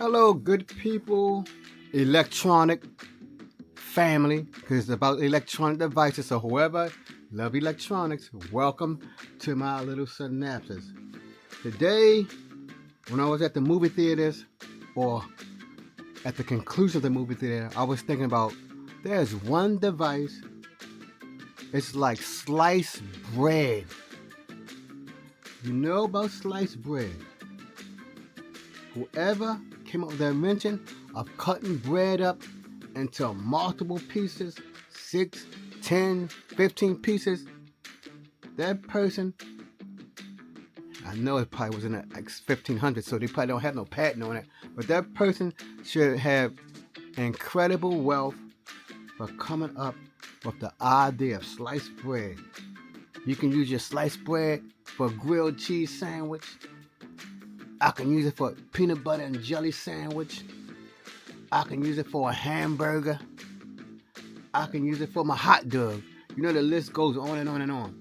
Hello, good people, electronic family, because it's about electronic devices. So, whoever love electronics, welcome to my little synapses. Today, when I was at the movie theaters, or at the conclusion of the movie theater, I was thinking about there's one device. It's like sliced bread. You know about sliced bread? Whoever came up with the invention of cutting bread up into multiple pieces, 6, 10, 15 pieces, that person, I know it probably was in the like 1500s, so they probably don't have no patent on it, but that person should have incredible wealth for coming up with the idea of sliced bread. You can use your sliced bread for a grilled cheese sandwich. I can use it for a peanut butter and jelly sandwich. I can use it for a hamburger. I can use it for my hot dog. You know, the list goes on and on and on.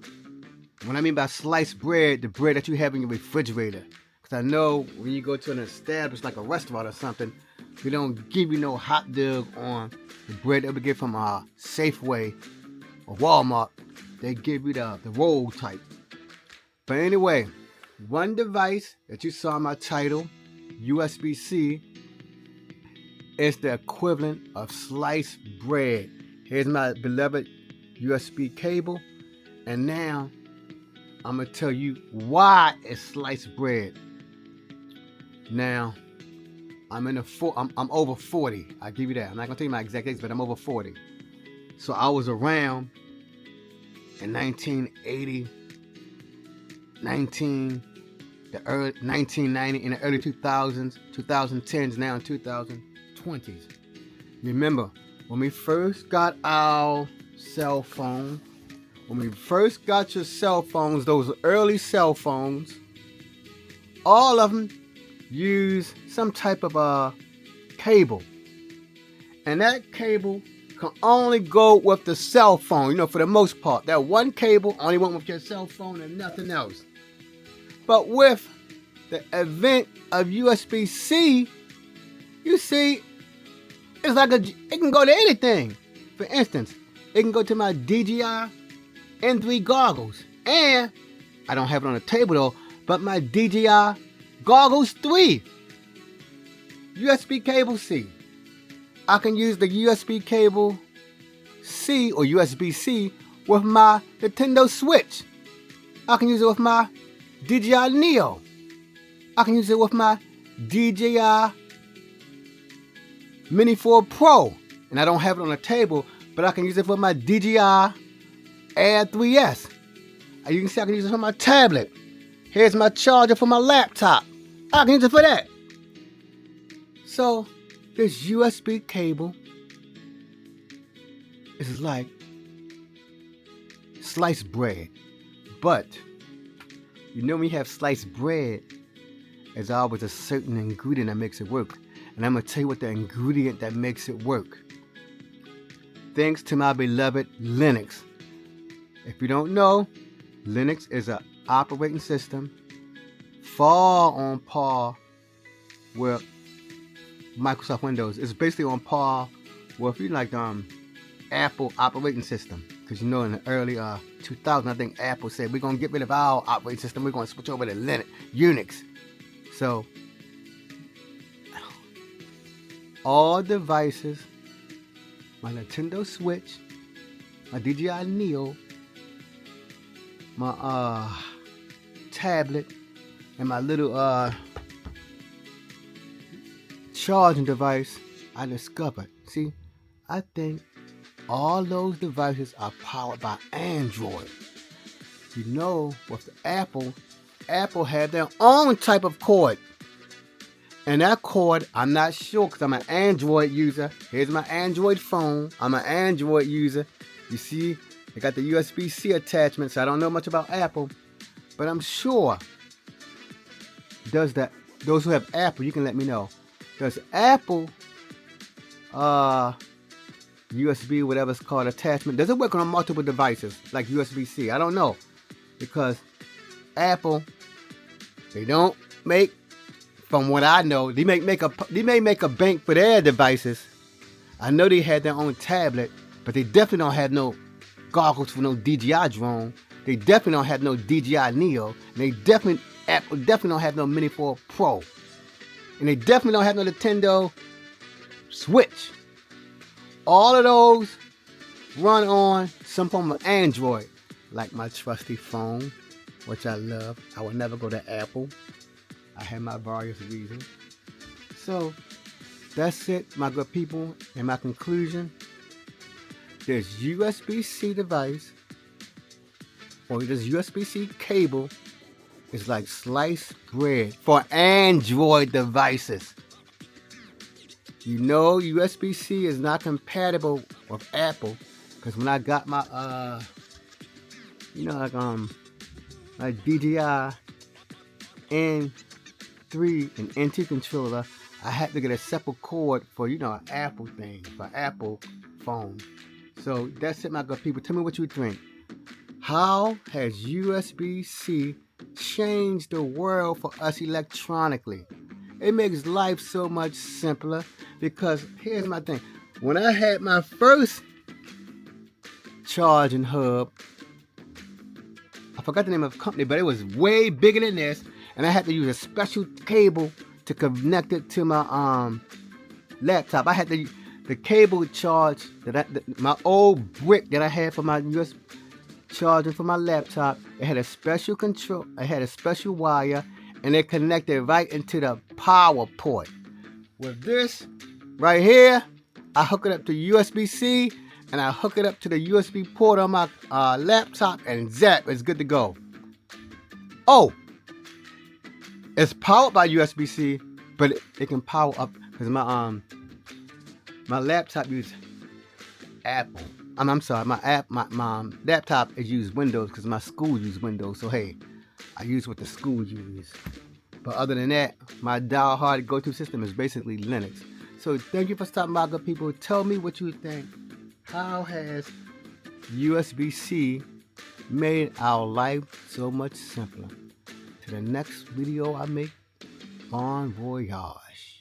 What I mean by sliced bread, the bread that you have in your refrigerator. Because I know when you go to an establishment like a restaurant or something, they don't give you no hot dog on the bread that we get from Safeway or Walmart. They give you the roll type. But anyway, one device that you saw in my title, USB-C, is the equivalent of sliced bread. Here's my beloved USB cable, and now I'm gonna tell you why it's sliced bread. Now, I'm over 40. I give you that. I'm not gonna tell you my exact age, but I'm over 40. So I was around in 1980, the early 1990, in the early 2000s, 2010s, now in 2020s. Remember, when we first got our cell phone, when we first got your cell phones, those early cell phones, all of them use some type of cable. And that cable can only go with the cell phone, for the most part. That one cable only went with your cell phone and nothing else. But with the advent of USB-C, you see, it's like it can go to anything. For instance, it can go to my DJI N3 goggles. And I don't have it on the table though, but my DJI Goggles 3. USB cable C. I can use the USB cable C or USB-C with my Nintendo Switch. I can use it with my DJI Neo. I can use it with my DJI Mini 4 Pro. And I don't have it on the table, but I can use it for my DJI Air 3S. You can see I can use it for my tablet. Here's my charger for my laptop. I can use it for that. So, this USB cable is like sliced bread. But, when you have sliced bread, there's always a certain ingredient that makes it work. And I'm going to tell you what the ingredient that makes it work. Thanks to my beloved Linux. If you don't know, Linux is an operating system far on par with Microsoft Windows. It's basically on par with Apple operating system. Because in the early 2000s, I think Apple said, we're going to get rid of our operating system. We're going to switch over to Unix. So, all devices, my Nintendo Switch, my DJI Neo, my tablet, and my little charging device, I discovered. See, I think all those devices are powered by Android. With the Apple had their own type of cord. And that cord, I'm not sure because I'm an Android user. Here's my Android phone. I'm an Android user. You see, I got the USB-C attachment, so I don't know much about Apple. But I'm sure, those who have Apple, you can let me know. Does Apple USB, whatever it's called, attachment, does it work on multiple devices like USB-C? I don't know. Because Apple, they don't make from what I know, they may make a bank for their devices. I know they had their own tablet, but they definitely don't have no goggles for no DJI drone. They definitely don't have no DJI Neo. And they Apple definitely don't have no Mini 4 Pro. And they definitely don't have no Nintendo Switch. All of those run on some form of Android, like my trusty phone, which I love. I will never go to Apple. I have my various reasons. So that's it, my good people. In my conclusion, this USB-C device or this USB-C cable is like sliced bread for Android devices. You know USB-C is not compatible with Apple, because when I got my my DJI N3 and N2 controller, I had to get a separate cord for an Apple thing, for Apple phone. So that's it, my good people. Tell me what you think. How has USB-C changed the world for us electronically? It makes life so much simpler, because here's my thing. When I had my first charging hub, I forgot the name of the company, but it was way bigger than this, and I had to use a special cable to connect it to my laptop. I had the cable charge my old brick that I had for my USB charger for my laptop. It had a special control. It had a special wire, and it connected right into the power port. With this right here, I hook it up to USB-C, and I hook it up to the USB port on my laptop, and zap, it's good to go. Oh, it's powered by USB-C, but it can power up because my laptop uses Apple. I'm sorry, my laptop is used Windows because my school uses Windows. So hey, I use what the school uses. But other than that, my die-hard go-to system is basically Linux. So thank you for stopping by, good people. Tell me what you think. How has USB-C made our life so much simpler? To the next video I make, bon voyage.